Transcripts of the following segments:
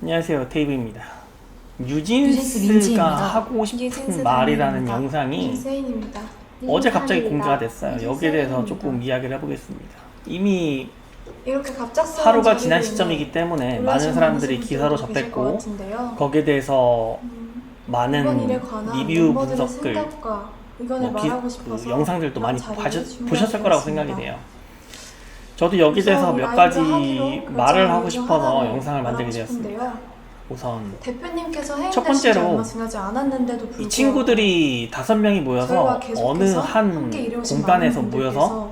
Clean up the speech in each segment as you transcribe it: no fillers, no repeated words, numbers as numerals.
안녕하세요, 테이브입니다. 뉴진스 뉴진스가 민지입니다. 하고 싶은 말이라는 영상이 김세인입니다. 어제 갑자기 공개가 민지입니다. 됐어요. 여기에 대해서 조금 이야기를 해보겠습니다. 이미 이렇게 갑작스러운 하루가 지난 자리로 시점이기 때문에 놀라신 많은 사람들이 많으신 기사로 분들도 계실 것 접했고 같은데요. 거기에 대해서 이번 일에 많은 관한 리뷰 멤버들의 분석글, 생각과 의견을 말하고 싶어서 그 영상들도 많이 이런 자리를 보셨을 거라고 생각이 준비하게 돼요. 저도 여기에 대해서 몇 가지 말을 하고 싶어서 영상을 만들게 되었습니다. 우선 대표님께서 첫 해임되신 지 번째로 얼마 지나지 않았는데도 불구하고 이 친구들이 5명이 모여서 저희와 어느 계속해서 한 함께 일해오신 공간에서 많은 모여서 분들께서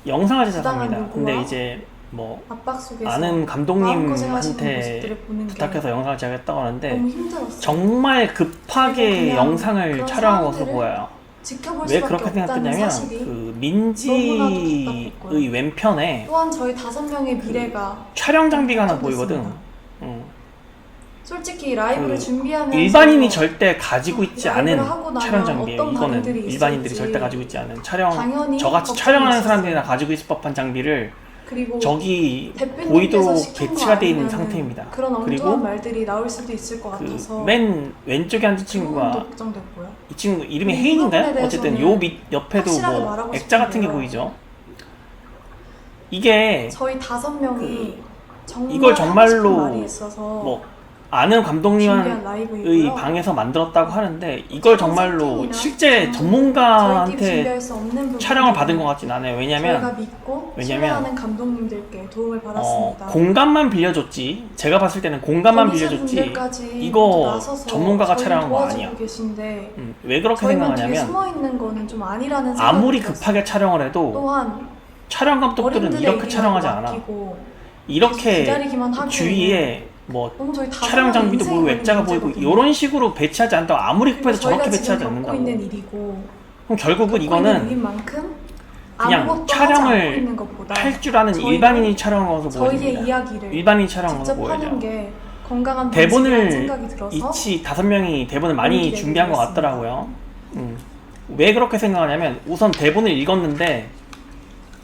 영상을 부당한 제작합니다. 요구와 근데 이제 뭐 압박 속에서 아는 마음고생하시는 감독님한테 모습들을 보는 게 부탁해서 영상을 제작했다고 하는데 너무 힘들었어요. 정말 급하게 그냥 영상을 그런 촬영한 것으로 상황들을 보여요. 지켜볼 왜 수밖에 그렇게 없다는 생각했냐면 사실이 그 너무나도 민지의 답답했고요. 왼편에 또한 저희 5명의 미래가 촬영 장비가 하나 걱정됐습니다. 보이거든. 솔직히 라이브를 그 준비하면서 일반인이 절대 가지고 있지 라이브를 않은 하고 나면 촬영 장비예요. 어떤 이거는 반응들이 일반인들이 있을지 절대 가지고 있지 않은 촬영, 당연히 저같이 걱정이 촬영하는 있었어요. 사람들이나 가지고 있을 법한 장비를 그리고 저기 대표님께서 보이도록 시킨 거 배치가 되어 있는 아니면은 상태입니다. 그런 엉뚱한 그리고 말들이 나올 수도 있을 것 그 같아서 맨 왼쪽에 앉은 그 부분도 친구가 걱정됐고요. 이 친구 이름이 이 혜인인가요? 부분에 어쨌든 대해서는 요 밑 옆에도 확실하게 뭐 말하고 액자 같은 게 싶은데요. 보이죠? 이게 저희 5명이 정말 이걸 하고 싶은 정말로 말이 있어서 뭐 아는 준비한 감독님의 라이브이고요. 방에서 만들었다고 하는데 이걸 정말로 세팅이나 실제 저희끼리 전문가한테 준비할 수 없는 부분들을 촬영을 받은 것 같진 않아요. 저희가 왜냐면 믿고 신뢰하는 감독님들께 도움을 받았습니다. 공간만 빌려줬지. 제가 봤을 때는 공간만 빌려줬지. 이거 전문가가 촬영한 거 아니야. 계신데 왜 그렇게 저희만 뒤에 생각하냐면 숨어 있는 거는 좀 아니라는 생각이 아무리 들었어요. 급하게 촬영을 해도 또한 촬영 감독들은 어린들의 이렇게 일이라고 촬영하지 않아. 맡기고 이렇게 기다리기만 하기에는 주위에 뭐 너무 저희 촬영 장비도 인생이 보이고 액자가 걸린 보이고 문제거든요. 이런 식으로 배치하지 않다고 아무리 급해서 저희가 저렇게 지금 배치하지 겪고 않는다고. 있는 일이고 그럼 결국은 겪고 있는 이거는 일인 만큼 그냥 아무것도 하지 촬영을 않고 있는 것보다 할 줄 아는 저희가 일반인이 촬영한 것으로 저희의 보여집니다. 이야기를 일반인이 촬영한 것으로 직접 하는 보여요. 게 건강한 방식이라는 대본을 생각이 들어서 이치 5명이 대본을 많이 용기를 준비한 것 내겠습니다. 같더라고요. 왜 그렇게 생각하냐면 우선 대본을 읽었는데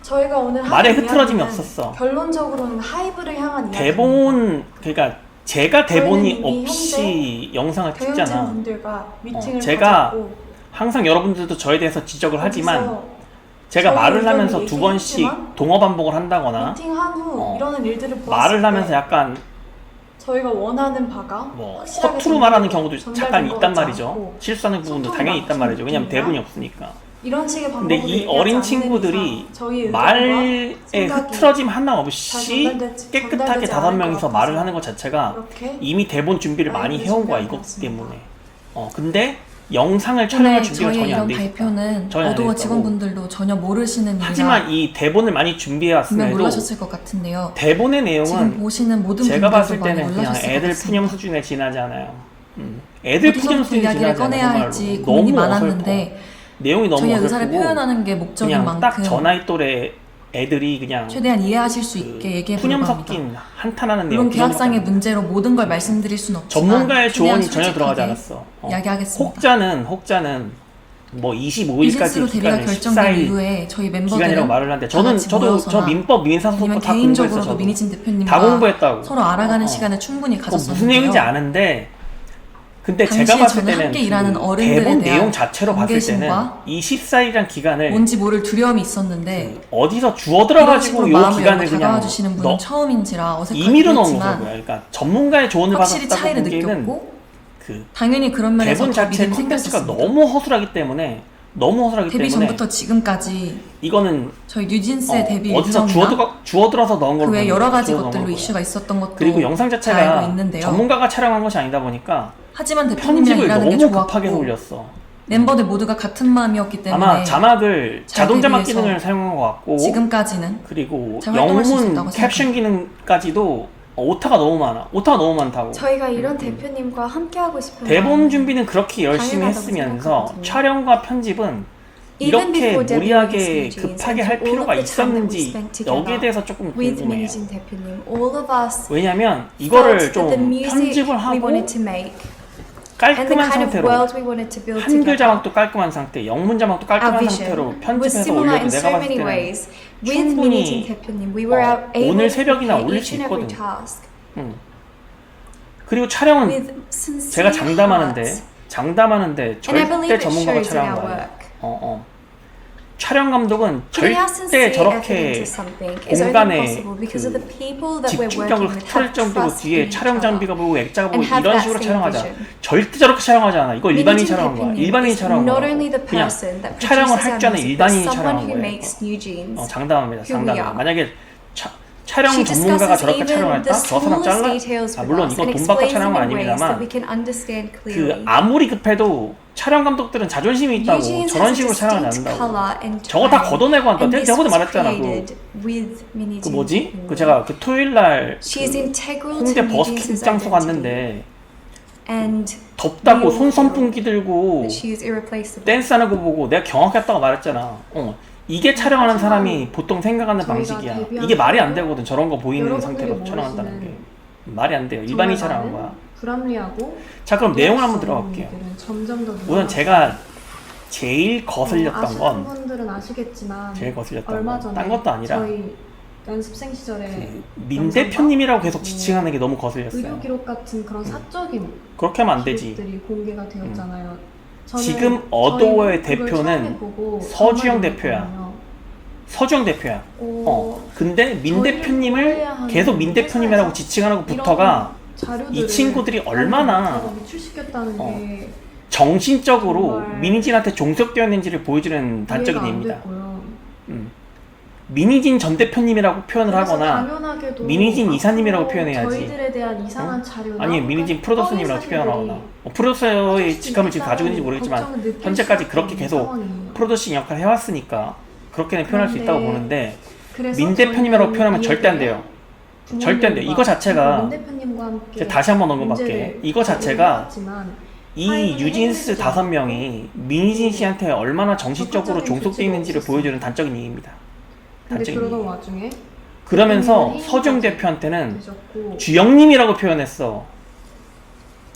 저희가 오늘 말에 하는 흐트러짐이 이야기는 없었어. 결론적으로는 하이브를 향한 이야기입니다. 대본 그러니까 제가 대본이 저희는 이미 없이 영상을 경영진 찍잖아. 분들과 미팅을 제가 가졌고 항상 여러분들도 저에 대해서 지적을 하지만 거기서 제가 저희 말을 의견을 하면서 2번씩 얘기했지만 동어 반복을 한다거나 미팅한 후 이러는 일들을 보았을 말을 때 하면서 약간 저희가 원하는 바가 뭐 확실하게 허투루 말하는 경우도 전달된 잠깐 것 있단 같지 말이죠. 않고 실수하는 부분도 소통이 당연히 있단 막힌 말이죠. 왜냐면 느낌이라 대본이 없으니까. 이런 식의 근데 방법으로 이 어린 친구들이 말에 흐트러짐 하나 없이 깨끗하게 5명이서 말을 하는 것 자체가 이미 대본 준비를 많이 해온 거야. 이것 때문에. 근데 영상을 촬영할 오늘 준비가 저희 전혀 안 이런 돼 있었다. 발표는 전혀 안 어도어 돼 있다고. 직원분들도 전혀 모르시는 일이라 하지만 이 대본을 많이 준비해 분명 왔음에도 몰라셨을 것 같은데요. 대본의 지금 내용은 보시는 모든 제가 봤을 분들도 많이 때는 그냥 몰라셨을 것 애들 같습니다. 푸념 수준에 지나지 않아요. 애들 푸념 어디서부터 수준에 이야기를 지나지 꺼내야 않아요. 할지 정말로. 고민이 너무 많았는데 내용이 너무 저희의 의사를 어설프고 표현하는 게 목적인 그냥 딱 만큼 저 나이 또래 애들이 그냥 최대한 이해하실 수 있게 얘기해 푸념 보려고 합니다. 섞인 한탄하는 내용. 물론 계약상의 문제로 모든 걸 말씀드릴 수는 없지만 전문가의 최대한 조언이 전혀 들어가지 솔직하게 않았어. 이야기하겠습니다. 혹자는 뭐 25일까지 비즈니스로 데뷔가 기간을 결정된 14일 이후에 저희 기간이라고 멤버들은 말을 하는데 다 같이 저도 모여서나 민법 민사소송 아니면 다 공부했어. 개인적으로도 저도 미니진 다 대표님과 공부했다고. 서로 알아가는 어. 시간을 충분히 무슨 가졌었는데요. 내용인지 아는데 근데 제가 당시에 봤을 저는 때는 함께 일하는 그 어른들에 대본 대한 내용 자체로 봤을 때는 경계심과 이 14일이란 기간을 뭔지 모를 두려움이 있었는데 어디서 주워 이런 들어가지고 식으로 요 마음을 기간을 열고 그냥 다가와 주시는 분은 처음인지라 어색하긴 임의로 넣은 했지만 거고요. 그러니까 전문가의 조언을 확실히 받았다고 차이를 보기에는 느꼈고 그 당연히 그런 면에서 대본 더 자체 믿음이 컨텐츠가 생겼었습니다. 너무 허술하기 때문에 데뷔 전부터 지금까지 이거는 저희 뉴진스의 데뷔 어디서 일정이나 주워 들어서 넣은 걸로 그 외 보는 여러 거예요. 가지 주워 넣은 것들로 거고요. 이슈가 있었던 것도 그리고 영상 잘 자체가 알고 있는데요. 전문가가 촬영한 것이 아니다 보니까 하지만 대표님이랑 편집을 일하는 게 너무 급하게 해서 좋았고 올렸어. 멤버들 모두가 같은 마음이었기 때문에 아마 자막을 잘 자동 자막 데뷔해서 기능을 사용한 것 같고 지금까지는 그리고 잘 활동할 수 영문 있었다고 캡션 기능까지도 오타가 너무 많아. 오타가 너무 많다고. 저희가 이런 대표님과 함께하고 싶은 대본 마음은 준비는 그렇게 열심히 당연하다고 했으면서 생각하거든요. 촬영과 편집은 Even 이렇게 before 무리하게 debuting Jeans 급하게 and 할 all 필요가 of the time that we 있었는지 spent together 여기에 대해서 조금 with 궁금해요. 민희진 대표님, all of us 왜냐면 이거를 felt 좀 that the music 편집을 we 하고 wanted to make and the 깔끔한 kind of 상태로 world we wanted to build 한글 together. 자막도 깔끔한 상태, 영문 자막도 Our 깔끔한 vision 상태로 was 편집해서 similar 올려도 in 내가 so 봤을 many 때는 ways. With 충분히 민희진 대표님, we were able 오늘 to 새벽이나 complete 올릴 each 수 and every 있거든. task. 그리고 촬영은 with sincere 제가 장담하는데 hearts. And I believe 절대 it 전문가가 shows in 촬영한 our 거 아니야. work. 촬영 감독은 Putting our 절대 sincere effort 저렇게 into something is only 공간에 possible because of the people that we're 집중력을 working with 흐트릴 have 정도로 trust 뒤에 in each 촬영 장비가 other. 보고 액자가 보고 and have 이런 that 식으로 same 촬영하지 않아. vision. 절대 저렇게 촬영하지 않아. 이걸 일반인이 Minijin 촬영한 거야. Peppermint 일반인이 is 촬영한 not 거야. only the 그냥 person that 촬영을 produces 할 our 줄 아는 music, but 일반인이 someone 촬영한 who 거예요. makes new jeans. 장담합니다. Who we 장담해요. are. 만약에 촬영 She 전문가가 discusses 저렇게 촬영을 even the 했다? 저 사람 smallest 잘라? details with 물론 us 이거 and 돈 받고 explains 촬영은 them in ways that 아닙니다만 we can understand 그 clearly. 아무리 급해도 촬영 감독들은 자존심이 있다고 Eugene 저런 has a 식으로 촬영하지 distinct 않는다고. color and 저거 다 tone, 걷어내고 한다. and 내가 this 저번에 was 말했잖아. created with Minijin 그 뭐지? Peppermint. 그 제가 그 토요일날 She is integral 홍대 to 버스킹 Minijin's 장소 identity, 갔는데 and 덥다고 we all 손 선풍기 들고 that she is irreplaceable. 댄스하는 거 보고 내가 경악했다고 말했잖아. 이게 촬영하는 사람이 보통 생각하는 저희가 방식이야. 데뷔한 이게 말이 안 후에 되거든. 저런 거 보이는 여러분들이 상태로 촬영한다는 게 모르시는 말이 안 돼요. 일반인이 정말 촬영한 많은 거야. 불합리하고 자, 그럼 내용을 이해할 한번 수 없는 들어갈게요. 일들은 점점 더 우선 늘어나고 제가 제일 거슬렸던 아시는 건 분들은 아시겠지만 제일 거슬렸던 얼마 건 전에 딴 것도 아니라 저희 연습생 시절에 민 대표님이라고 계속 뭐 지칭하는 게 너무 거슬렸어요. 의료 기록 같은 그런 사적인 그렇게 하면 안 되지. 기록들이 공개가 되었잖아요. 저는 지금 어도어의 저희 그걸 대표는 처음에 보고 서주영 정말 대표야. 놀랐거든요. 서주영 대표야. 근데 민 저희를 대표님을 오해해야 하는 계속 민 대표님이라고 회사에서 지칭하는 것부터가 이런 자료들을 이 친구들이 얼마나 유출시켰다는 게 정신적으로 정말 민희진한테 종속되어 있는지를 보여주는 이해가 단적인 안 예입니다. 됐고요. 민희진 전 대표님이라고 표현을 그래서 하거나 당연하게도 민희진 이사님이라고 앞으로 표현해야지. 저희들에 대한 이상한 자료나 아니 민희진 프로듀서님이라고 허위 표현하거나 사실들이 프로듀서의 수 직함을 지금 가지고 있는지 있다는 모르겠지만 걱정을 느낄 현재까지 수밖에 그렇게 없는 계속 상황이에요. 프로듀싱 역할을 해왔으니까 그렇게는 표현할 수 있다고 그런데 보는데 그래서 민 대표님이라고 저희는 표현하면 이 절대 안 얘기를 돼요. 절대 안 돼요. 이거 자체가 민 대표님과 함께 제가 다시 한번 언급할게. 문제를 이거 자체가 해봤지만 이 하이브는 유진스 해내지 5명이 민희진 씨한테 얼마나 정신적으로 적극적인 종속되어 조치가 있는지를 없었어요. 보여주는 단적인 얘기입니다. 근데 단적인 그러던 얘기. 와중에 그러면서 대표님은 서정 해임까지 대표한테는 되셨고 주영님이라고 표현했어.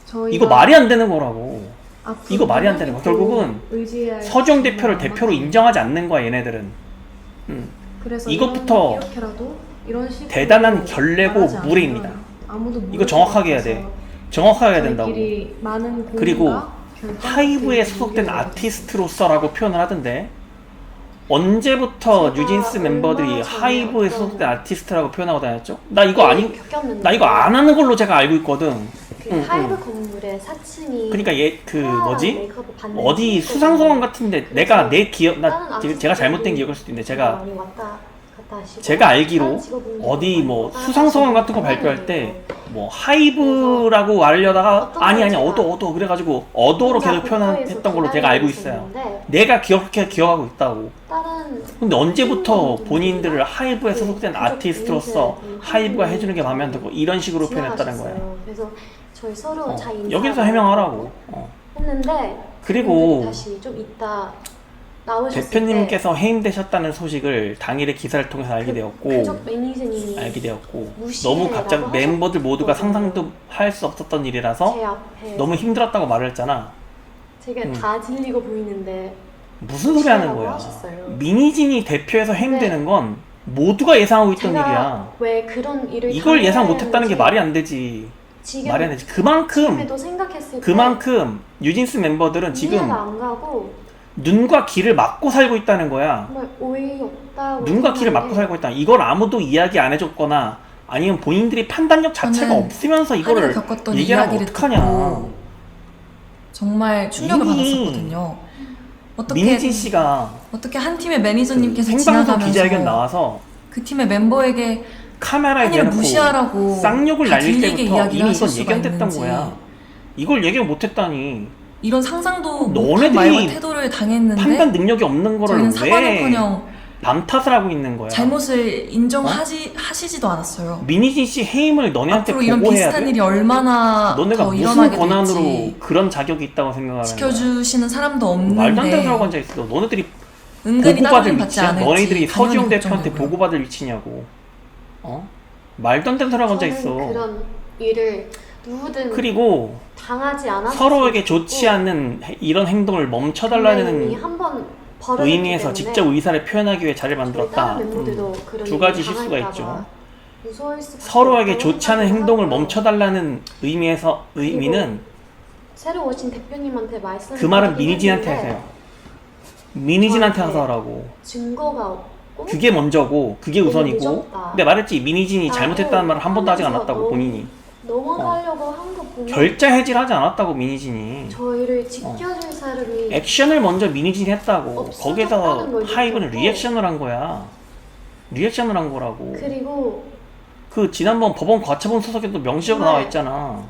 저희가 이거 말이 안 되는 거라고. 앞으로 이거 말이 안 되는 거야. 결국은 의지해야 할 서정 것이 대표를 정말 대표로 많거든요. 인정하지 않는 거야 얘네들은. 그래서 이것부터 이렇게라도 이런 식으로 대단한 결례고 말하지 않으면 무례입니다. 아무도 모를 이거 정확하게 해야 것 돼. 같아서 정확하게 해야 된다고. 저희끼리 많은 고민과 그리고 결정을 하이브에 내리게 소속된 되게 아티스트로서라고 표현을 하던데 언제부터 제가 뉴진스 멤버들이 얼마 전에 하이브에 어떤 소속된 아티스트라고 표현하고 다녔죠? 나 이거 겪었는데 나 이거 안 하는 걸로 제가 알고 있거든. 그 하이브 건물에 4층이 그러니까 얘 그 뭐지? 메이크업을 받는 어디 층이거든요. 수상소감 같은데 내가 내 기억 다른 나 제가 잘못된 아티스트들이 기억일 수도 있는데 제가 많이 왔다 갔다 하시고 제가 알기로 다른 직업분들도 어디 많이 뭐 왔다 수상소감 갔다 같은 거 발표할 때 하시고 뭐 하이브라고 말하려다가 어떤 아니 걸 제가 어도 그래가지고 어도로 혼자 계속 표현했던 복도에서 걸로 제가 알고 있어요. 기다리고 내가 그렇게 기억하고 있다고. 다른 근데 언제부터 분들이나 본인들을 하이브에 그 소속된 가족 아티스트로서 분들, 하이브가 분들 해주는 게 마음에 안 들고 이런 식으로 표현했다는 거야. 지나가셨어요. 그래서 저희 서로 잘 인사 여기서 해명하라고. 했는데 그리고 그분들이 다시 좀 이따 나오셨을 대표님께서 해임되셨다는 소식을 당일에 기사를 통해서 알게 때 되었고 그쪽 매니저님이 알게 되었고 무시해라고 너무 갑자기 멤버들 모두가 하셨거든요. 상상도 할 수 없었던 일이라서 제 앞에 너무 힘들었다고 말을 했잖아. 제가 다 질리고 보이는데 무슨 소리 하는 거야. 하셨어요. 민희진이 대표에서 해임되는 건 모두가 예상하고 있던 제가 일이야. 왜 그런 일을 이걸 예상 당해야 못했다는 게 하는지 말이 안 되지. 지금 말이 안 되지. 그만큼 지금에도 생각했을 때 그만큼 유진스 멤버들은 지금 이해가 안 가고 눈과 귀를 막고 살고 있다는 거야. 정말 어이없다고 눈과 귀를 막고 살고 있다. 이걸 아무도 이야기 안 해줬거나 아니면 본인들이 판단력 자체가 저는 없으면서 한이가 이거를 겪었던 얘기하면 이야기를 어떡하냐. 듣고 정말 충격을 이미 받았었거든요. 어떻게 민희진 씨가 어떻게 한 팀의 매니저님께서 생방송 지나가면서 기자회견 나와서 그 팀의 멤버에게 카메라에 한이를 대놓고 무시하라고 쌍욕을 다 날릴 들리게 때부터 이야기를 이미 하실 이건 수가 예견됐던 있는지. 거야. 이걸 얘기를 못했다니 이런 상상도 못한 너네들이 말과 태도를 당했는데 판단 능력이 없는 거를 저희는 왜 사과는커녕 남 탓을 하고 있는 거야. 잘못을 하시지도 않았어요. 민희진 씨 해임을 너네한테 앞으로 이런 보고해야 비슷한 돼? 일이 얼마나 너네가 더 무슨 일어나게 권한으로 될지 그런 자격이 있다고 생각하는 거야? 지켜주시는 사람도 말도 안 되는 없는데 소리하고 앉아있어. 너네들이 은근히 보고받을 따돌림 받지 위치야? 않을지 너네들이 당연히 서지영 대표한테 걱정되고요. 보고받을 위치냐고. 어? 말도 안 되는 소리하고 저는 앉아있어. 그런 일을 누구든 그리고 당하지 않았으면 서로에게 좋지 좋겠고 않는 이런 행동을 멈춰달라는 한번 의미에서 직접 의사를 표현하기 위해 자리를 만들었다. 다른 멤버들도 그런 두 가지 일을 실수가 당할까 있죠. 봐 무서울 수 서로에게 좋지 않은 행동을 멈춰달라는 의미는 새로 오신 대표님한테 말씀 그 말은 미니진한테 하세요. 미니진한테 저한테 하라고. 증거가 없고 그게 먼저고 그게 너무 우선이고. 늦었다. 근데 말했지 미니진이 라고 잘못했다는 말을 한 번도 하지 하면서 않았다고 너무 본인이. 넘어가려고 한 거 보면 결자 해지를 하지 않았다고 미니진이. 저희를 지켜줄 사람이 액션을 먼저 미니진이 했다고. 없어졌다는 거기에서 걸 하이브는 느꼈고. 리액션을 한 거야. 리액션을 한 거라고. 그리고 그 지난번 법원 과처분 소속에도 명시적으로 정말 나와 있잖아.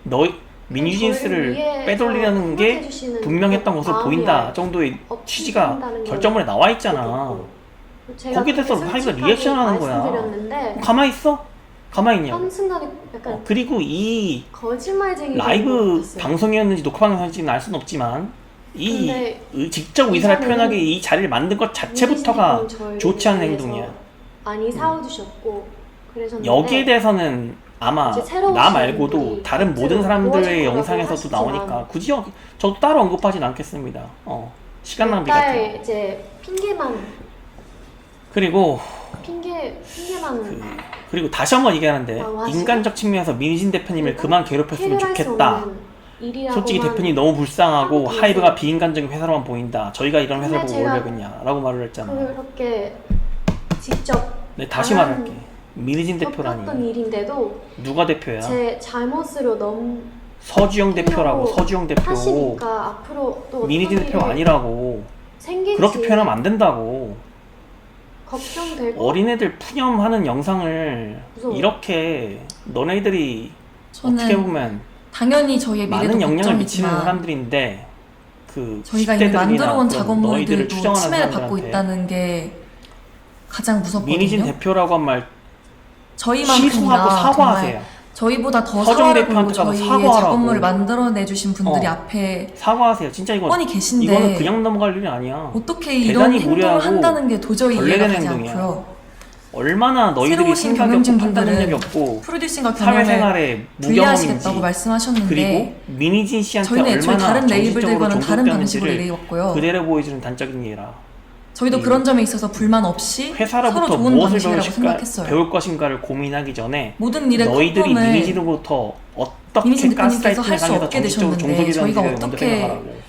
너희 미니진스를 위해서 빼돌리려는 게 생각해주시는 분명했던 것으로 마음이 보인다 정도의 취지가 없으신다는 걸 결정문에 나와 있잖아. 느꼈고. 제가 거기에 대해서 그렇게 하이브가 솔직하게 리액션 하는 거야. 말씀드렸는데 가만히 있어? 가만히 있냐고. 한 순간에 약간 그리고 이 거짓말쟁이 라이브 방송이었는지 녹화 방송이었는지는 알 수는 없지만 이 근데 직접 의사를 이사는 표현하기 이 자리를 만든 것 자체부터가 좋지 않은 행동이야. 많이 사와주셨고 그러셨는데 여기에 대해서는 아마 이제 새로운 나 말고도 분들이 다른 모든 도와줄 사람들의 거라고 영상에서도 하시지만 나오니까 굳이 저도 따로 언급하진 않겠습니다. 시간 낭비 같은 거. 일단 이제 그리고 핑계만 그리고 다시 한번 얘기하는데 하시고 인간적 측면에서 민진 대표님을 그만 괴롭혔으면 해결할 수 좋겠다. 없는 일이라고만 솔직히 대표님 너무 불쌍하고 하고 하이브가 비인간적인 회사로만 보인다. 저희가 이런 회사를 근데 보고 제가 오려겠냐 라고 말을 했잖아. 그렇게 직접 네, 다시 말할게. 민진 대표라니. 겪었던 일인데도 누가 대표야? 제 잘못으로 너무 서주영 대표라고. 서주영 대표. 하시니까 앞으로 또 민진 어떤 대표가 일이 아니라고. 생길지 그렇게 표현하면 안 된다고. 걱정되고 어린애들 푸념하는 영상을 무서워. 이렇게 너네들이 저는 어떻게 보면 당연히 저희의 미래도 많은 영향을 미치는 걱정이지만 사람들인데 그 저희가 이미 10대들이나 만들어 온 그런 너희들을 작업물들도 추정하는 침해를 받고 사람들한테 있다는 게 가장 무섭거든요. 민희진 대표라고 한 말 저희만큼이나 취소하고 사과하세요. 정말 저희보다 더 서정 사활을 걸고 대표한테 가서 저희의 사과하라고. 작업물을 만들어내주신 분들이 앞에 사과하세요. 진짜 이거 뻔히 계신데 이거는 그냥 넘어갈 일이 아니야. 어떻게 이런 대단히 행동을 무례하고 한다는 게 도저히 이해가 결례된 가지 행동이야. 않고요. 얼마나 새로 너희들이 오신 생각이 없고 경영진 판단력이 분들은 없고 프로듀싱과 경영을 사회생활에 분리하시겠다고 무경험인지 말씀하셨는데 그리고 민희진 씨한테 저희는 애초에 얼마나 다른 정신적으로 레이블들과는 다른 방식으로 종속되는지를 일해왔고요. 그대로 보여주는 단적인 예라. 저희도 그런 점에 있어서 불만 없이 서로 회사로부터 좋은 무엇을 방식이라고 생각했어요. 배울 것인가를 고민하기 전에 모든 일의 너희들이 컨펌을 민희진으로부터 어떻게 민희진 대표님께서 가스라이팅을 할 수 당해서 없게 정식적으로 되셨는데 종속이 저희가 되는지를 먼저 어떻게 생각하라고.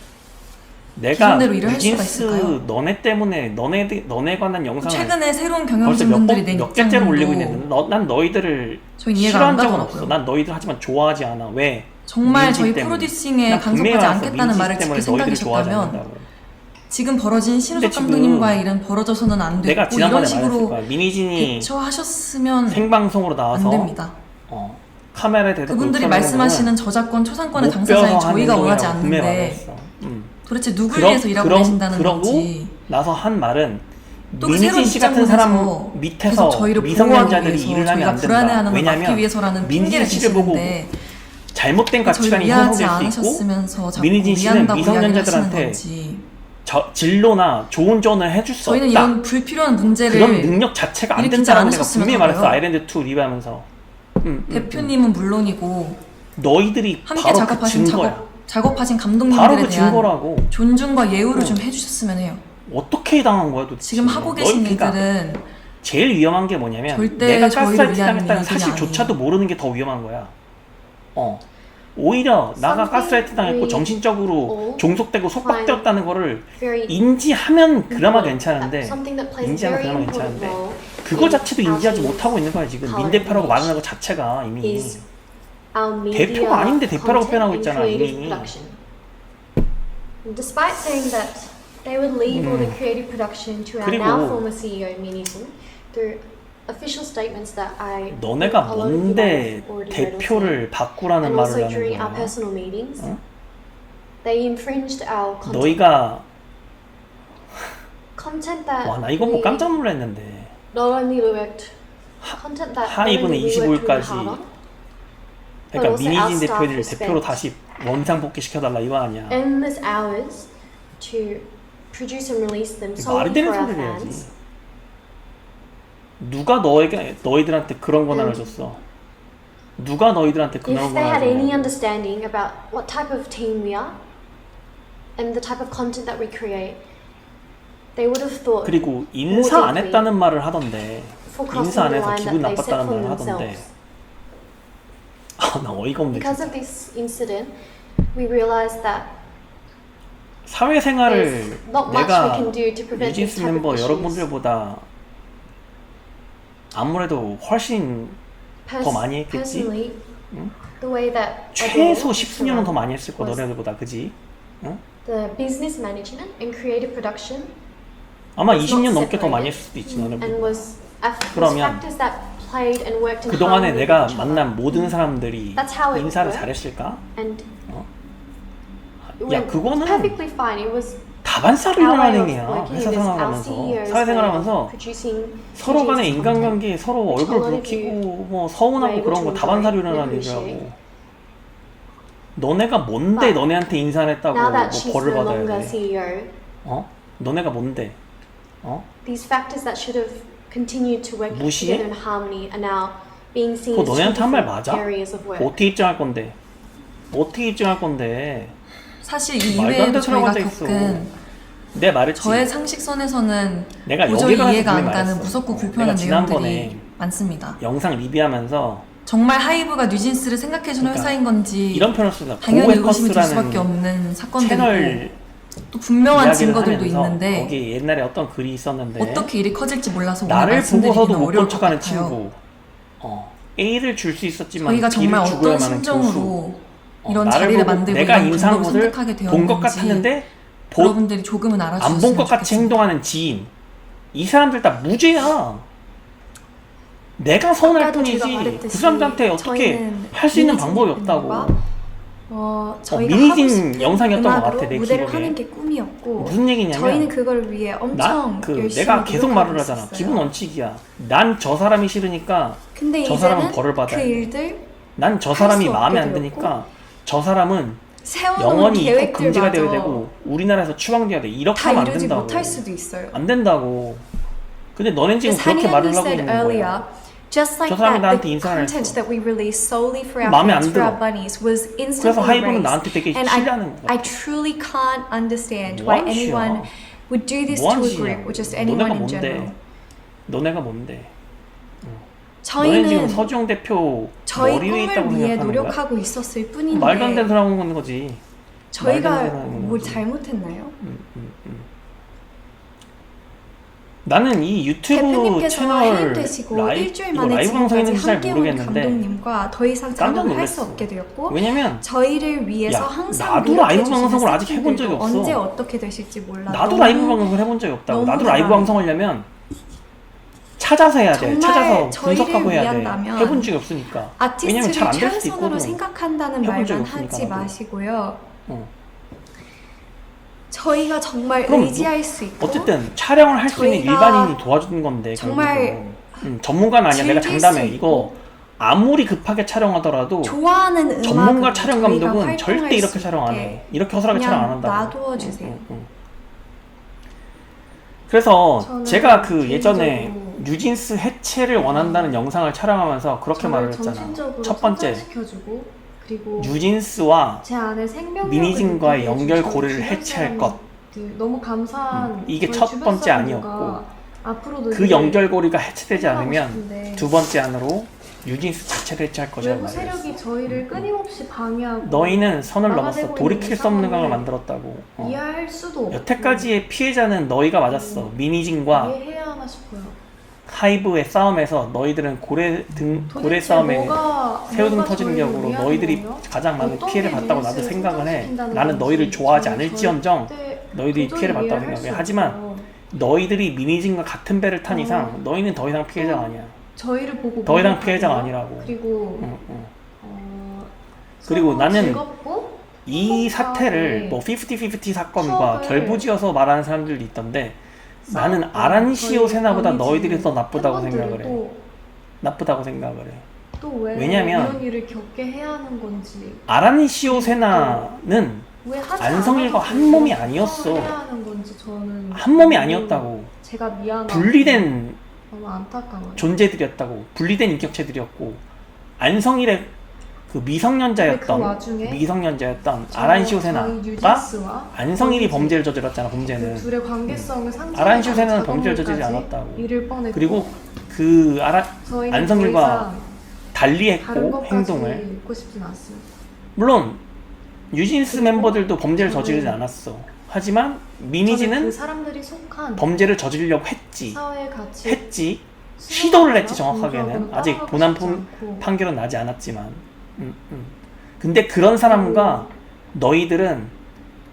내가 기존대로 일을 할 수가 뉴진스 있을까요? 너네 때문에 너네 관한 영상을 최근에 새로운 벌써 경영진분들이 낸 몇 개째로 올리고 입장도 있는데 난 너희들을 저희 이해가 싫어한 안 적은 가더라고요. 없어. 난 너희들 하지만 좋아하지 않아. 왜? 정말 민희진 저희 때문에. 프로듀싱에 난 분명히 간섭하지 알았어. 않겠다는 말을 민희진 지킬 때문에 너희들을 좋아하지 생각이셨다면 않는다고. 지금 벌어진 신우석 근데 지금 감독님과의 일은 벌어져서는 안 내가 됐고 지난번에 이런 말했을 식으로 거야. 민희진이 대처하셨으면 생방송으로 나와서 안 됩니다. 카메라에 대고 그분들이 말씀하시는 저작권 초상권의 당사자인 저희가 원하지 않는데 도대체 누굴 위해서 일하고 계신다는 그러고 건지 나서 한 말은 또그 민희진 새로운 씨 같은 직장군에서 사람 밑에서 계속 저희를 미성년자들이 보호하기 일을 위해서 하면 안 저희가 불안해하는 된다. 걸 막기 왜냐면 위해서라는 민희진 핑계를 씨를 보고 대시는데 잘못된 저희를 가치관이 이해하지 형성될 수 있고 않으셨으면서 자꾸 민희진 씨는 이해한다고 이야기를 하시는 미성년자들한테 건지 진로나 좋은 조언을 해줄 수 저희는 없다. 이런 불필요한 문제를 그런 능력 자체가 안 일으키지 된다는 내가 않으셨으면 분명히 말했어. 하고요. 아일랜드2 리뷰하면서 대표님은 물론이고 너희들이 함께 바로 그 작업하신 증거야. 작업하신 바로 감독님들에 그 대한 증거라고. 존중과 예우를 좀 해주셨으면 해요. 어떻게 당한 거야 도대체. 지금 하고 계신 너희- 그러니까 일들은 제일 위험한 게 뭐냐면 절대 내가 저희를 가스라이팅 위한 당했다는 일들이 사실조차도 모르는 게 더 위험한 거야. 오히려 나가 Something 가스라이팅 당했고 we 정신적으로 all 종속되고 속박되었다는 거를 very 인지하면 그나마 important. 괜찮은데 Something that plays 인지하면 very 그나마 important 괜찮은데 role 그거 in 자체도 인지하지 our 못하고 있는 거야 지금. color 민대표라고 image 말하는 것 자체가 이미 is our media 대표가 아닌데 대표라고 content 표현하고 and 있잖아, creative 이미. production. Despite saying that they would leave all the creative production to our 그리고 now former CEO Minijin through official statements that I 너네가 a lot of you 뭔데 guys already read also. 대표를 바꾸라는 and 말을 also 하는 during our 거야. personal meetings, 어? they infringed our content. 너희가 Content that 와 나 이거 뭐 we 깜짝 놀랐는데 not only worked content that not 하이브는 only we worked really 25일까지 hard on, 그러니까 also 민희진 our 대표를 staff 대표로 respect. 다시 원상 복귀시켜달라 이거 아니야. endless hours to produce and release them 말이 solely 되는 for our 소리를 fans. 해야지. 누가 너희들한테 그런 권한을 줬어? 누가 너희들한테 그런 If they had 권한을 any 줬어? understanding about what type of team we are and the type of content that we create, they would have thought 그리고 인사 안 했다는 말을 하던데 for 인사 안 crossing the 해서 line 기분 that they set 나빴다는 for 말을 하던데. themselves. 나 어이가 없네 Because 진짜. of this incident, we realized that 사회생활을 there's not much we 내가 can do to prevent these 뉴진스 type of 멤버 issues. 여러분들보다 아무래도 훨씬 더 많이 했겠지? Personally, 응? the way that 최소 Adele 10수년은 더 많이 했을 거 was 너네들보다 그지? 응? the business management and creative production 아마 was 20년 not 넘게 더 많이 separated 했을 수도 있지 and 너네보다. was 그러면 factors that played and worked in 그동안에 harmony 내가 with each other. 만난 모든 사람들이 That's how it 인사를 worked. 잘했을까? And 어? it 야 went 그거는 perfectly fine. It was 다반사로 our way 일어나는 of 행위야. working. 회사 It was our 생활하면서 CEOs 사회생활하면서 producing 서로 간의 produced 인간관계 서로 얼굴 which a lot of 붉히고 you 뭐 서운하고 were 그런 거 able to 다반사로 enjoy, 일어나는 appreciate. 일이라고. 너네가 뭔데 But 너네한테 인사를 했다고 Now that 뭐 she's 벌을 no 받아야 longer 돼? CEO, 어? 너네가 뭔데? 어? these factors that should have continued to work 무시해? together in harmony are now being seen 그거 as two 너네한테 한 말 different 맞아? areas of work. 어떻게 입증할 건데? 어떻게 입증할 건데? 사실 이 말도 안 이외에도 되는 저희가 소리가 있어. 겪은 내가 말했지. 저의 상식선에서는 내가 도저히 여기 가서 이해가 안 분명히 가는 말했어. 무섭고 내가 불편한 지난번에 내용들이 많습니다. 영상 리뷰하면서 정말 하이브가 뉴진스를 생각해주는 그러니까 회사인 건지 이런 표현을 쓰다. 당연히 의심이 들 수밖에 고해커스라는 없는 사건들이고 채널 또 분명한 이야기를 증거들도 하면서 있는데 거기에 옛날에 어떤 글이 있었는데 어떻게 일이 커질지 몰라서 오늘 나를 보고서도 말씀드리기는 못 어려울 본 것 척하는 같아요. 친구. A를 줄 수 있었지만 저희가 B를 정말 주고야 어떤 마는 교수. 심정으로 이런 나를 자리를 보고 만들고 내가 이런 임상한 방법을 것을 선택하게 본 것 되었는지 같았는데 여러분들이 조금은 안 본 알아주셨으면 것 같이 좋겠습니다. 행동하는 지인. 이 사람들 다 무죄야. 내가 서운할 아까도 제가 뿐이지 말했듯이 그 사람들한테 어떻게 저희는 할 수 있는 미니진 방법이 없다고. 저희가 미니진 하고 싶은 영상이었던 것 음악으로 같아, 내 무대를 기억에. 하는 게 꿈이었고 무슨 얘기냐면 저희는 그걸 위해 엄청 열심히 내가 계속 말을 노력하고 하잖아. 있었어요. 기본 원칙이야. 난 저 사람이 싫으니까 근데 저 사람은 이제는 벌을 받아야 그 돼. 일들 난 저 할 사람이 수 마음에 없게 안 되었고, 드니까 저 사람은 세워놓은 영원히 입국 금지가 되어야 계획들마저 되고 우리나라에서 추방돼야 돼. 이렇게 다 하면 안 이루지 된다고. 못할 수도 있어요. 안 된다고. 근데 너넨 지금 그렇게 말을 하고 있는 거야. Just like 저 사람이 that, 나한테 the 인사를 content 했어. that we released solely for our 마음에 안 fans, for our 들어. bunnies, was 그래서 instantly 하이브는 erased. 나한테 되게 And 싫어하는 것 I 같아. truly can't understand why 뭐한 anyone 짓이야. would do this 뭐한 to a 짓이야. group or just 너네가 anyone in 뭔데? general. 너네가 뭔데? 너네 지금 저희는 서주영 대표 저희 머리 위에 꿈을 있다고 위해 생각하는 거야? 노력하고 있었을 뿐인데 말도 안 되는 소리 하는 거지. 말도 저희가 안 되는 소리 하는 뭘 거지. 잘못했나요? 나는 이 유튜브 대표님께서 채널 해임되시고 일주일 만에 라이브 방송이 지금까지 있는지 잘 함께 온 모르겠는데 감독님과 더 이상 깜짝 작업을 할 수 놀랐어. 없게 되었고 왜냐면 저희를 위해서 야, 항상 나도 라이브 노력해주시는 방송을 아직 해본 적이 스태프분들도 없어. 언제 어떻게 되실지 몰라. 나도 라이브 방송을 해본 적이 없다고. 나도 너무나 라이브 방송을 하려면 찾아서 해야 돼. 정말 찾아서 저희를 분석하고 해야 돼. 위한다면 해본 적이 없으니까. 왜냐면 아티스트를 잘 안 될 수도 최우선으로 있거든. 생각한다는 해본 적이 말만 없으니까, 하지 나도. 마시고요. 어. 저희가 정말 그럼 의지할 수 있고 어쨌든 촬영을 할 수 있는 저희가 일반인이 도와주는 건데 정말 전문가는 아니야. 내가 즐길 장담해. 수 이거 아무리 급하게 촬영하더라도 좋아하는 음악으로 전문가 촬영 저희가 감독은 활동할 절대 이렇게 수 촬영 안 있게 해. 이렇게 허술하게 촬영 안 그냥 한다고. 놔두어 주세요. 그래서 저는 제가 그 예전에 개인적으로 뉴진스 해체를 원한다는 영상을 촬영하면서 그렇게 말을 했잖아. 첫 번째, 시켜주고 그리고 뉴진스와 제 안에 생명력을 미니진과의 느끼게 연결 해준 고리를 주변 해체할 것. 사람들 너무 감사한 이게 저희 첫 주변 번째 사람들과 아니었고 앞으로도 그 이를 연결고리가 해체되지 생각하고 않으면 싶은데 두 번째 안으로 뉴진스 자체를 해체할 것이라고 외부 말했어. 세력이 저희를 끊임없이 방해하고 너희는 선을 넘었어. 막아내고 돌이킬 있는 수 없는 강을 상황을 만들었다고. 이해할 수도 없고 여태까지의 피해자는 너희가 맞았어. 미니진과 이해해야 하나 싶어요. 하이브의 싸움에서 너희들은 고래 도대체 싸움에 뭐가 새우등 터지는 저희를 격으로 위하는 너희들이 거예요? 가장 많은 어떤 피해를 게 봤다고 나도 뉴진스를 생각을 해. 생각시킨다는 나는 너희를 건지 좋아하지 저는 않을지언정 절대 너희들이 도저히 피해를 봤다고 이해할 수 생각해. 하지만 없어요. 너희들이 미니진과 같은 배를 탄 이상 너희는 더 이상 피해자가 아니야. 저희를 보고 더 이상 뭐를 피해자가 받아요? 아니라고. 그리고 그리고 서로 나는 즐겁고 이 행복하게 사태를 뭐 50-50 사건과 추억을 결부지어서 말하는 사람들도 있던데 나는 쌓았고 아란시오 저희 세나보다 아니지. 너희들이 더 나쁘다고 생각을 해. 팬분들도 나쁘다고 생각을 해. 또왜 왜냐면 이런 일을 겪게 해야 하는 건지 아란시오 세나는 왜 하지 안성일과 않아도 한 몸이 이런 아니었어. 상황을 해야 하는 건지 저는 한 몸이 너무 아니었다고. 제가 미안하고 분리된 너무 안타까워요. 존재들이었다고. 분리된 인격체들이었고 안성일의 그 미성년자였던 아란시오 세나가 안성일이 범죄를 저질렀잖아. 범죄는 그 둘의 관계성을 상징하는 아란시오 세나는 작업물까지 범죄를 저지르지 않았다고. 이를 뻔했고 그리고 그 그 저희는 안성일과 더 이상 달리 다른 했고 것까지 행동을 읽고 싶진 않습니다. 물론 뉴진스 멤버들도 범죄를 저지르지 않았어. 하지만 저는 미니지는 그 사람들이 속한 범죄를 저지르려고 했지. 사회 가치 했지. 시도를 했지 정확하게는. 공부하고는 아직 따라가고 본안 싶지 않고. 판결은 나지 않았지만. 근데 그런 사람과 너희들은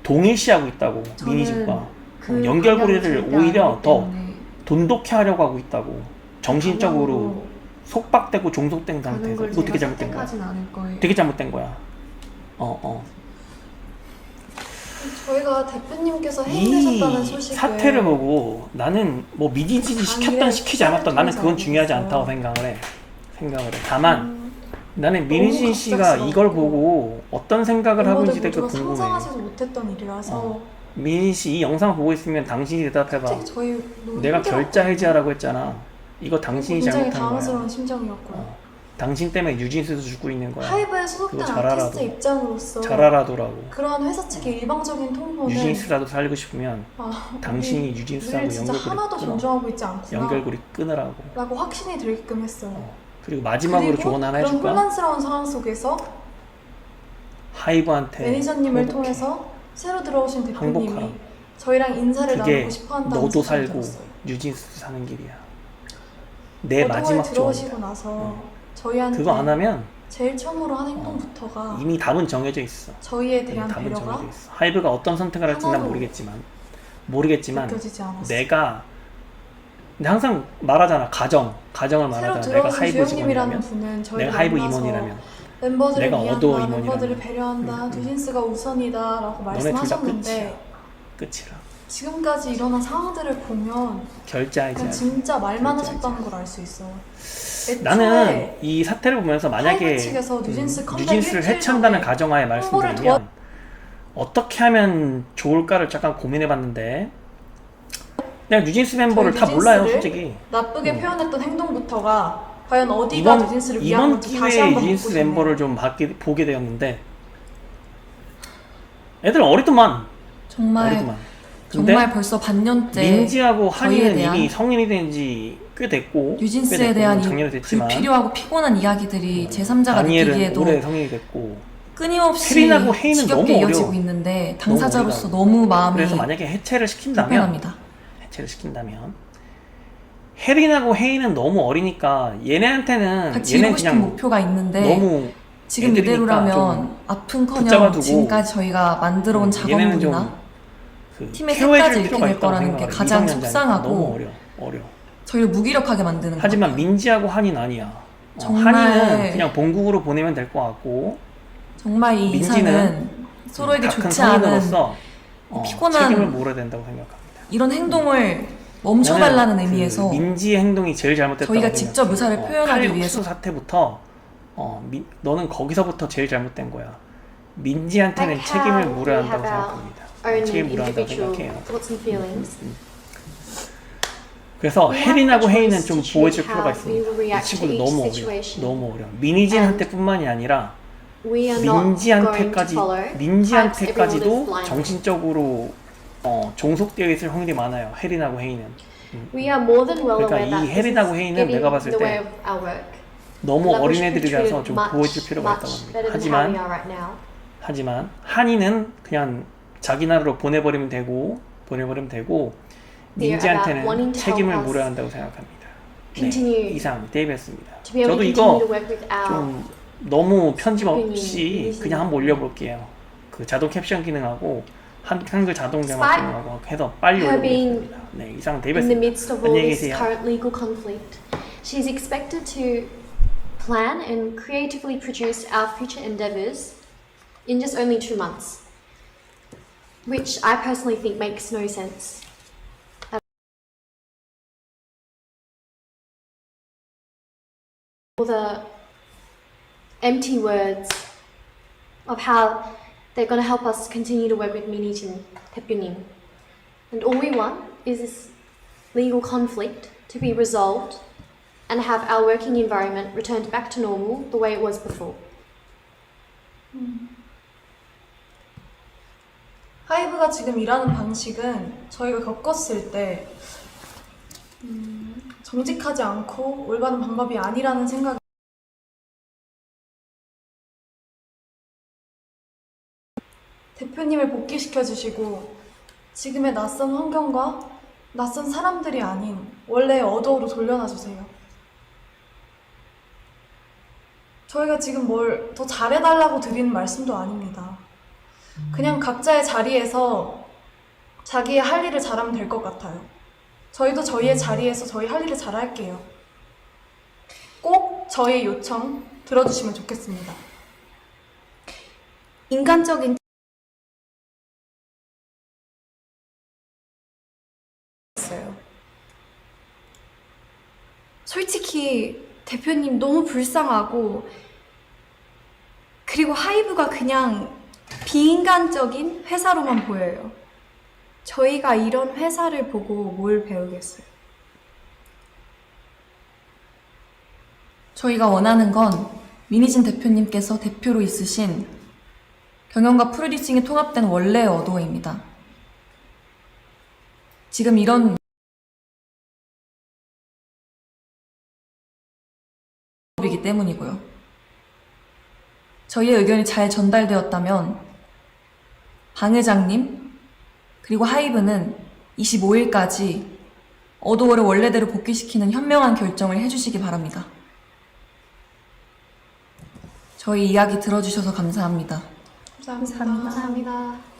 동일시하고 있다고. 저는 미니집과 그 연결고리를 방향이 절대 오히려 아니기 더 때문에 돈독해 하려고 하고 있다고. 정신적으로 방향으로 속박되고 종속된 가는 상태에서. 걸 그거 되게 제가 잘못된 거야. 선택하진 않을 거예요. 되게 잘못된 거야. 저희가 대표님께서 이 해임되셨다는 소식을 사태를 보고 나는 뭐 미디지지 시켰던 시키지 않았던 나는 그건 중요하지 않다고 생각을 해. 다만 나는 미니진 씨가 이걸 보고 어떤 생각을 하고 있는지 되게 모두가 궁금해. 상상하지도 못했던 일이라서 미니진 씨 이 영상 보고 있으면 당신이 대답해봐. 솔직히 저희 너무 내가 힘들었고 결자 해지하라고 했잖아. 이거 당신이 굉장히 잘못한 거야. 당황스러운 심정이었고요. 당신 때문에 유진스도 죽고 있는 거야. 하이브에 소속된 그거 잘 알아도. 아티스트 입장으로서 잘 알아두라고. 그런 회사 측의 일방적인 통보는 유진스라도 살고 싶으면 당신이 우리 유진스하고 진짜 하나도 연결고리 끊어. 존중하고 있지 않구나 연결고리 끊으라고. 라고 확신이 들게끔 했어요. 그리고 마지막으로 그리고 조언 하나 그런 해줄까? 혼란스러운 상황 속에서 하이브한테 매니저님을 행복해. 통해서 새로 들어오신 대표님이 행복하라. 저희랑 인사를 그게 나누고 싶어 한다는 너도 생각이 살고 들었어요. 유진스도 사는 길이야. 내 어둠에 마지막 들어오시고 조언이다. 나서 저희한테 그거 안 하면 제일 처음으로 한 행동부터가 이미 답은 정해져 있어. 저희에 대한 답은 배려가 정해져 있어. 하이브가 어떤 선택을 할지 난 하나도 모르겠지만 느껴지지 않았어요. 내가 근데 항상 말하잖아. 가정을 새로 말하잖아. 내가 들어오신 하이브 주영님이라는 직원이라면 분은 저희를 내가 하이브 만나서 임원이라면 멤버들을 내가 위한다, 어도 임원이라면 멤버들을 배려한다, 뉴진스가 우선이다 라고 너네 둘 다 말씀하셨는데 끝이라. 지금까지 일어난 상황들을 보면 결자해지. 그냥 진짜 말만 결제하지. 하셨다는 걸 알 수 있어요. 애초에 나는 이 사태를 보면서 만약에 하이브 측에서 뉴진스 컴백 뉴진스를 일주일 해체한다는 전에 가정하에 홍보를 말씀드리면 어떻게 하면 좋을까를 잠깐 고민해봤는데 내가 뉴진스 멤버를 저희 다 몰라요 뉴진스를 솔직히. 나쁘게 표현했던 행동부터가 과연 어디가 뉴진스를 위한 이번 건지 다시 기회에 한번 뉴진스 묻고 싶네요. 멤버를 좀 보게 되었는데 애들 어리더만. 정말 근데 벌써 반년째 민지하고 저희에 한이는 대한 이미 성인이 된 지 꽤 됐고 뉴진스에 대한 이 작년에 됐지만 불필요하고 피곤한 이야기들이 제3자가 다니엘은 느끼기에도 올해 성인이 됐고 끊임없이 혜린하고 혜인은 지겹게 너무 이어지고 어려워. 있는데 당사자로서 어리다고. 너무 마음이 그래서 만약에 해체를 시킨다면 불편합니다. 혜린하고 혜인은 너무 어리니까 얘네한테는 같이 얘네 이루고 싶은 그냥 목표가 있는데 너무 지금 애들이니까 이대로라면 좀 아픈커녕 붙잡아두고 지금까지 저희가 만들어온 얘네는 좀 자본금이나 그 팀의 케어해줄 색까지 잃게 필요가 될 있다고 거라는 게 생각해. 가장 미성년자니까 속상하고 너무 어려. 저희를 무기력하게 만드는 하지만 것 같아요. 민지하고 한이는 아니야. 정말 한이는 그냥 본국으로 보내면 될 것 같고 정말 이 민지는 이상은 서로에게 다 큰 좋지 않은 성인으로서 피곤한 책임을 물어야 된다고 생각합니다. 이런 행동을 멈춰달라는 나는 의미에서 그 민지의 행동이 제일 잘못됐다고 저희가 직접 생각해. 의사를 표현하기 칼국수 위해서 사태부터 너는 거기서부터 제일 잘못된 거야. 민지한테는 Like 책임을 how 물어야 we 한다고 have our 생각합니다. own 책임을 물어야 한다고 individual 생각해요. thoughts and feelings. 그래서 We have 혜린하고 the 혜인은 choice 좀 to choose 보호해줄 how 필요가 we 있습니다. will 이 react to 친구들 each 너무 어려. situation. 너무 어려. 미니진한테뿐만이 아니라 We are not going to 민지한테까지 follow. Perhaps everyone is 민지한테까지도 blind. 정신적으로 종속되어 있을 확률이 많아요. 혜린하고 혜인은. We are more than well 그러니까 aware that 이 혜린하고 this is 혜인은 getting 내가 in 봤을 the 때 way of our work. 너무 That we should be 어린애들이라서 treated 좀 much, 보호해줄 필요가 있다고 much 합니다. better than how we 하지만 are right now. 한이는 그냥 자기 나라로 보내버리면 되고 They're 민지한테는 about wanting to 책임을 help us 물어야 한다고 생각합니다. continue 이상 데이비였습니다. To be able 저도 to 이거 continue to work with our 좀 너무 편집 opinion, 없이 reason. 그냥 한번 올려볼게요. 그 자동 캡션 기능하고 한글 자동 자막 Despite 기능하고 해서 빨리 her being 올려보겠습니다. 네, 이상 in the 데이비였습니다. midst of all 안녕히 this 계세요. current legal conflict, she's expected to plan and creatively produce our future endeavours in just only 2 months, which I personally think makes no sense. All the empty words of how they're going to help us continue to work with Minijin Tepunim. And all we want is this legal conflict to be resolved and have our working environment returned back to normal the way it was before. 하이브가 지금 일하는 방식은 저희가 겪었을 때 정직하지 않고 올바른 방법이 아니라는 생각이 대표님을 복귀시켜 주시고 지금의 낯선 환경과 낯선 사람들이 아닌 원래의 어도로 돌려놔 주세요. 저희가 지금 뭘 더 잘해달라고 드리는 말씀도 아닙니다. 그냥 각자의 자리에서 자기의 할 일을 잘하면 될 것 같아요. 저희도 저희의 자리에서 저희 할 일을 잘할게요. 꼭 저희 요청 들어주시면 좋겠습니다. 인간적인 있어요. 솔직히 대표님 너무 불쌍하고 그리고 하이브가 그냥 비인간적인 회사로만 보여요. 저희가 이런 회사를 보고 뭘 배우겠어요? 저희가 원하는 건 미니진 대표님께서 대표로 있으신 경영과 프로듀싱이 통합된 원래의 어도어입니다. 지금 이런 이기 때문이고요. 저희의 의견이 잘 전달되었다면 방 회장님 그리고 하이브는 25일까지 어도어를 원래대로 복귀시키는 현명한 결정을 해주시기 바랍니다. 저희 이야기 들어주셔서 감사합니다. 감사합니다. 감사합니다.